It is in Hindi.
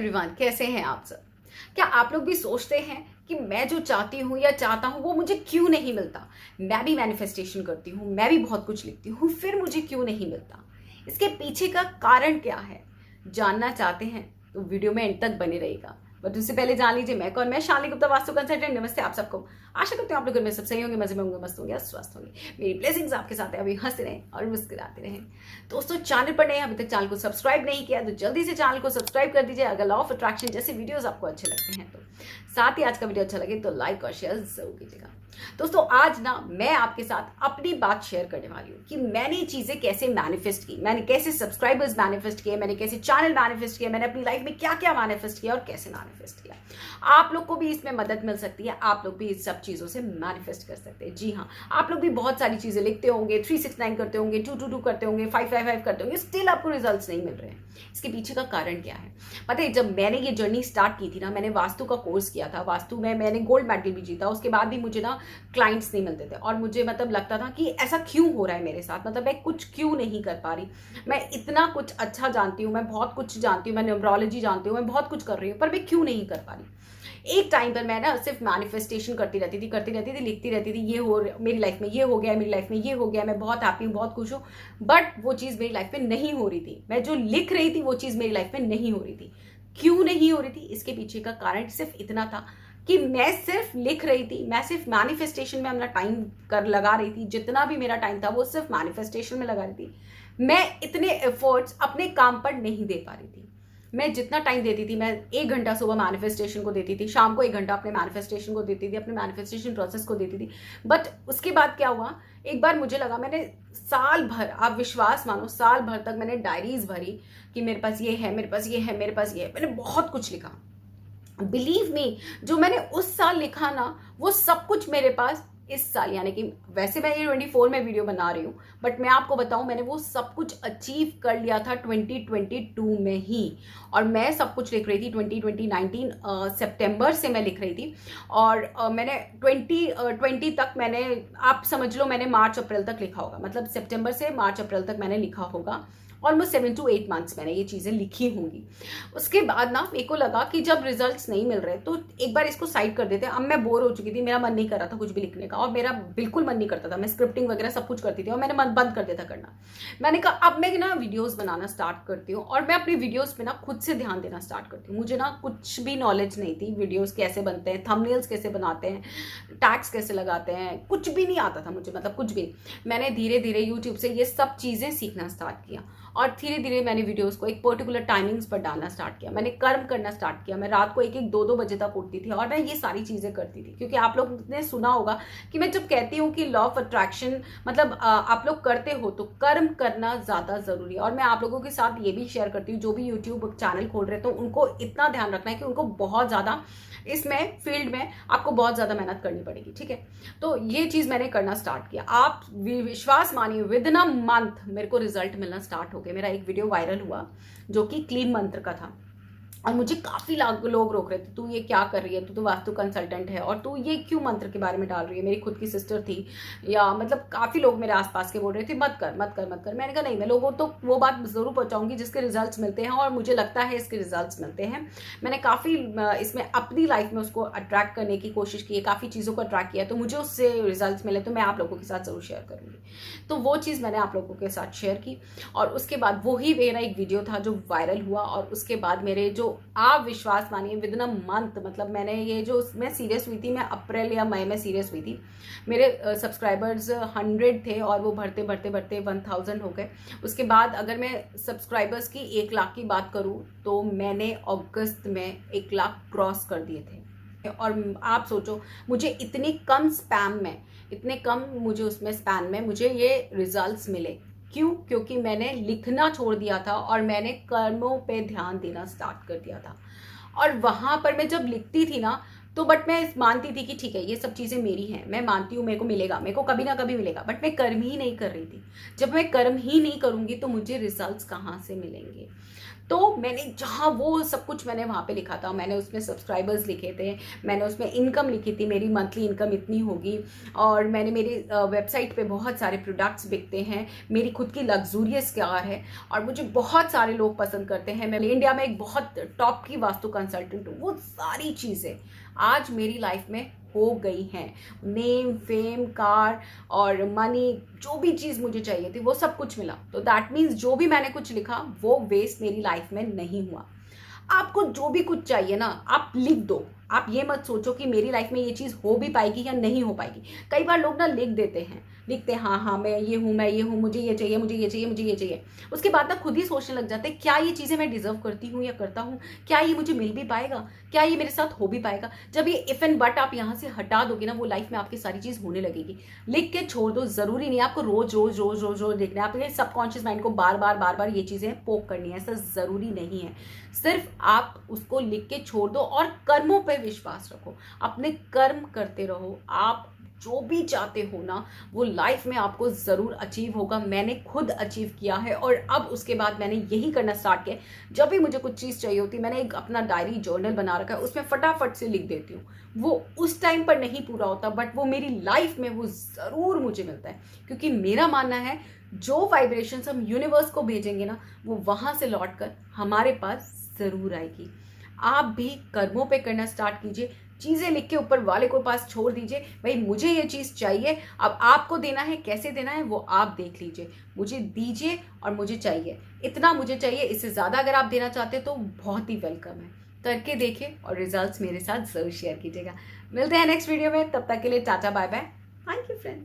एवरीवन, कैसे हैं आप सब। क्या आप लोग भी सोचते हैं कि मैं जो चाहती हूँ या चाहता हूँ वो मुझे क्यों नहीं मिलता। मैं भी मैनिफेस्टेशन करती हूँ, मैं भी बहुत कुछ लिखती हूँ, फिर मुझे क्यों नहीं मिलता। इसके पीछे का कारण क्या है, जानना चाहते हैं तो वीडियो में एंड तक बने रहेगा। बट उससे पहले जान लीजिए मैं कौन। मैं शालिनी गुप्ता, वास्तु कंसल्टेंट। नमस्ते आप सबको। आशा करते हैं आप लोग घर में सब सही होंगे, मजे में होंगे, मस्त होंगे, स्वस्थ होंगे। मेरी ब्लेसिंग्स आपके साथ है, अभी हंसते रहें और मुस्कुराते रहें। दोस्तों, चैनल पर नए, अभी तक चैनल को सब्सक्राइब नहीं किया तो जल्दी से चैनल को सब्सक्राइब कर दीजिए अगर लॉ ऑफ अट्रैक्शन जैसे वीडियोस आपको अच्छे लगते हैं तो। साथ ही आज का वीडियो अच्छा लगे तो लाइक और शेयर जरूर कीजिएगा। दोस्तों, आज ना मैं आपके साथ अपनी बात शेयर करने वाली हूँ कि मैंने चीजें कैसे मैनिफेस्ट की, मैंने कैसे सब्सक्राइबर्स मैनिफेस्ट किए, मैंने कैसे चैनल मैनिफेस्ट किया, मैंने अपनी लाइफ में क्या क्या मैनिफेस्ट किया और कैसे मैनिफेस्ट किया। आप लोग को भी इसमें मदद मिल सकती है, आप लोग भी इस सब चीजों से मैनिफेस्ट कर सकते हैं। जी हाँ, आप लोग भी बहुत सारी चीजें लिखते होंगे, 369 करते होंगे, 222 करते होंगे, 555 करते होंगे, स्टिल आपको रिजल्ट्स नहीं मिल रहे हैं। इसके पीछे का कारण क्या है पता है? जब मैंने ये जर्नी स्टार्ट की थी ना, मैंने वास्तु का कोर्स किया था, वास्तु में मैंने गोल्ड मेडल भी जीता। उसके बाद भी मुझे ना क्लाइंट्स नहीं मिलते थे और मुझे मतलब लगता था कि ऐसा क्यों हो रहा है मेरे साथ, मतलब मैं कुछ क्यों नहीं कर पा रही। मैं इतना कुछ अच्छा जानती हूँ, मैं बहुत कुछ जानती हूँ, मैं न्यूमरोलॉजी जानती हूँ, मैं बहुत कुछ कर रही हूँ, पर मैं क्यों नहीं कर पा रही। एक टाइम पर मैं ना सिर्फ मैनिफेस्टेशन करती रहती थी, लिखती रहती थी, ये हो मेरी लाइफ में ये हो गया, मेरी लाइफ में ये हो गया, मैं बहुत हैप्पी हूँ, बहुत खुश हूँ। बट वो चीज़ मेरी लाइफ में नहीं हो रही थी। मैं जो लिख रही थी वो चीज़ मेरी लाइफ में नहीं हो रही थी। क्यों नहीं हो रही थी? इसके पीछे का कारण सिर्फ इतना था कि मैं सिर्फ लिख रही थी, मैं सिर्फ मैनिफेस्टेशन में अपना टाइम लगा रही थी। जितना भी मेरा टाइम था वो सिर्फ मैनिफेस्टेशन में लगा रही थी। मैं इतने एफर्ट्स अपने काम पर नहीं दे पा रही थी। मैं जितना टाइम देती थी, मैं 1 घंटा सुबह मैनिफेस्टेशन को देती थी, शाम को 1 घंटा अपने मैनिफेस्टेशन को देती थी, अपने मैनिफेस्टेशन प्रोसेस को देती थी। बट उसके बाद क्या हुआ, एक बार मुझे लगा, मैंने साल भर, आप विश्वास मानो, साल भर तक मैंने डायरीज भरी कि मेरे पास ये है, मेरे पास ये है, मेरे पास ये है। मैंने बहुत कुछ लिखा। बिलीव मी, जो मैंने उस साल लिखा ना, वो सब कुछ मेरे पास इस साल, यानी कि वैसे मैं ये 24 में वीडियो बना रही हूँ, बट मैं आपको बताऊं मैंने वो सब कुछ अचीव कर लिया था 2022 में ही। और मैं सब कुछ लिख रही थी 2019 सितंबर से मैं लिख रही थी। और मैंने 2020 तक, मैंने, आप समझ लो मैंने मार्च अप्रैल तक लिखा होगा, मतलब सितंबर से मार्च अप्रैल तक मैंने लिखा होगा। ऑलमोस्ट 7 to 8 मंथ्स मैंने ये चीज़ें लिखी होंगी। उसके बाद ना मेरे को लगा कि जब रिजल्ट्स नहीं मिल रहे तो एक बार इसको साइड कर देते हैं। अब मैं बोर हो चुकी थी, मेरा मन नहीं कर रहा था कुछ भी लिखने का, और मेरा बिल्कुल मन नहीं करता था। मैं स्क्रिप्टिंग वगैरह सब कुछ करती थी और मैंने मन बंद कर दिया था करना। मैंने कहा अब मैं ना वीडियोस बनाना स्टार्ट करती हूँ और मैं अपनी वीडियोस पे ना खुद से ध्यान देना स्टार्ट करती हूँ। मुझे ना कुछ भी नॉलेज नहीं थी, वीडियोस कैसे बनते हैं, थंबनेल्स कैसे बनाते हैं, टैग्स कैसे लगाते हैं, कुछ भी नहीं आता था मुझे, मतलब कुछ भी। मैंने धीरे धीरे यूट्यूब से ये सब चीज़ें सीखना स्टार्ट किया और धीरे धीरे मैंने वीडियोस को एक पर्टिकुलर टाइमिंग्स पर डालना स्टार्ट किया। मैंने कर्म करना स्टार्ट किया। मैं रात को 1-1, 2-2 बजे तक उठती थी और मैं ये सारी चीज़ें करती थी। क्योंकि आप लोग ने सुना होगा कि मैं जब कहती हूँ कि लॉ ऑफ अट्रैक्शन मतलब आप लोग करते हो तो कर्म करना ज़्यादा ज़रूरी है। और मैं आप लोगों के साथ ये भी शेयर करती हूँ, जो भी यूट्यूब चैनल खोल रहे तो उनको इतना ध्यान रखना है कि उनको बहुत ज़्यादा इसमें फील्ड में आपको बहुत ज़्यादा मेहनत करनी पड़ेगी। ठीक है, तो ये चीज़ मैंने करना स्टार्ट किया। आप विश्वास मानिए, विद इन अ मंथ मेरे को रिजल्ट मिलना स्टार्ट हो गया। मेरा एक वीडियो वायरल हुआ जो कि क्लीन मंत्र का था और मुझे काफ़ी लोग रोक रहे थे, तू ये क्या कर रही है, तू तो वास्तु कंसल्टेंट है और तू ये क्यों मंत्र के बारे में डाल रही है। मेरी खुद की सिस्टर थी, या मतलब काफ़ी लोग मेरे आसपास के बोल रहे थे मत कर मत कर मत कर। मैंने कहा नहीं, मैं लोगों तो वो बात ज़रूर पहुंचाऊंगी जिसके रिजल्ट्स मिलते हैं और मुझे लगता है इसके रिजल्ट्स मिलते हैं। मैंने काफ़ी इसमें अपनी लाइफ में उसको अट्रैक्ट करने की कोशिश की है, काफ़ी चीज़ों को अट्रैक्ट किया, तो मुझे उससे रिजल्ट्स मिले तो मैं आप लोगों के साथ ज़रूर शेयर करूँगी। तो वो चीज़ मैंने आप लोगों के साथ शेयर की और उसके बाद वही मेरा एक वीडियो था जो वायरल हुआ। और उसके बाद मेरे जो, आप विश्वास मानिए, विद इन अ मंथ, मतलब मैंने ये जो, मैं सीरियस हुई थी, मैं अप्रैल या मई में सीरियस हुई थी। मेरे सब्सक्राइबर्स 100 थे और वो बढ़ते बढ़ते बढ़ते 1000 हो गए। उसके बाद अगर मैं सब्सक्राइबर्स की 1 लाख की बात करूँ तो मैंने अगस्त में 1 लाख क्रॉस कर दिए थे। और आप सोचो, मुझे इतनी कम स्पैम में, इतने कम मुझे उसमें स्पैन में मुझे ये रिजल्ट्स मिले। क्यों? क्योंकि मैंने लिखना छोड़ दिया था और मैंने कर्मों पे ध्यान देना स्टार्ट कर दिया था। और वहाँ पर मैं जब लिखती थी ना, तो बट मैं मानती थी कि ठीक है ये सब चीज़ें मेरी हैं, मैं मानती हूँ मेरे को मिलेगा, मेरे को कभी ना कभी मिलेगा, बट मैं कर्म ही नहीं कर रही थी। जब मैं कर्म ही नहीं करूँगी तो मुझे रिजल्ट्स कहाँ से मिलेंगे। तो मैंने जहाँ वो सब कुछ मैंने वहाँ पे लिखा था, मैंने उसमें सब्सक्राइबर्स लिखे थे, मैंने उसमें इनकम लिखी थी, मेरी मंथली इनकम इतनी होगी, और मैंने मेरी वेबसाइट पे बहुत सारे प्रोडक्ट्स बिकते हैं, मेरी खुद की लग्जूरियस कार है और मुझे बहुत सारे लोग पसंद करते हैं, मैं इंडिया में एक बहुत टॉप की वास्तु कंसल्टेंट हूँ। वो सारी चीज़ें आज मेरी लाइफ में हो गई हैं। नेम, फेम, कार और मनी, जो भी चीज़ मुझे चाहिए थी वो सब कुछ मिला। तो दैट मीन्स जो भी मैंने कुछ लिखा वो वेस्ट मेरी लाइफ में नहीं हुआ। आपको जो भी कुछ चाहिए ना, आप लिख दो। आप ये मत सोचो कि मेरी लाइफ में ये चीज़ हो भी पाएगी या नहीं हो पाएगी। कई बार लोग ना लिख देते हैं, लिखते हैं हाँ हाँ मैं ये हूँ, मैं ये हूँ, मुझे ये चाहिए, मुझे ये चाहिए, मुझे ये चाहिए। उसके बाद ना खुद ही सोचने लग जाते हैं, क्या ये चीज़ें मैं डिजर्व करती हूँ या करता हूँ, क्या ये मुझे मिल भी पाएगा, क्या ये मेरे साथ हो भी पाएगा। जब ये इफ एंड बट आप यहाँ से हटा दोगे ना, वो लाइफ में आपकी सारी चीज़ होने लगेगी। लिख के छोड़ दो, ज़रूरी नहीं है आपको रोज रोज रोज रोज रोज लिखना है, आपके सबकॉन्शियस माइंड को बार बार ये चीज़ें पोक करनी है, ऐसा ज़रूरी नहीं है। सिर्फ आप उसको लिख के छोड़ दो और कर्मों पर विश्वास रखो, अपने कर्म करते रहो। आप जो भी चाहते हो ना, वो लाइफ में आपको ज़रूर अचीव होगा। मैंने खुद अचीव किया है और अब उसके बाद मैंने यही करना स्टार्ट किया। जब भी मुझे कुछ चीज़ चाहिए होती, मैंने एक अपना डायरी जर्नल बना रखा है, उसमें फटाफट से लिख देती हूँ। वो उस टाइम पर नहीं पूरा होता, बट वो मेरी लाइफ में वो ज़रूर मुझे मिलता है, क्योंकि मेरा मानना है जो वाइब्रेशंस हम यूनिवर्स को भेजेंगे ना, वो वहाँ से लौट कर हमारे पास ज़रूर आएगी। आप भी कर्मों पे करना स्टार्ट कीजिए, चीज़ें लिख के ऊपर वाले को पास छोड़ दीजिए, भाई मुझे ये चीज़ चाहिए, अब आपको देना है, कैसे देना है वो आप देख लीजिए। मुझे दीजिए और मुझे चाहिए, इतना मुझे चाहिए, इससे ज़्यादा अगर आप देना चाहते हैं तो बहुत ही वेलकम है। करके देखिए और रिजल्ट्स मेरे साथ ज़रूर शेयर कीजिएगा। मिलते हैं नेक्स्ट वीडियो में, तब तक के लिए tata bye bye. Thank you friends.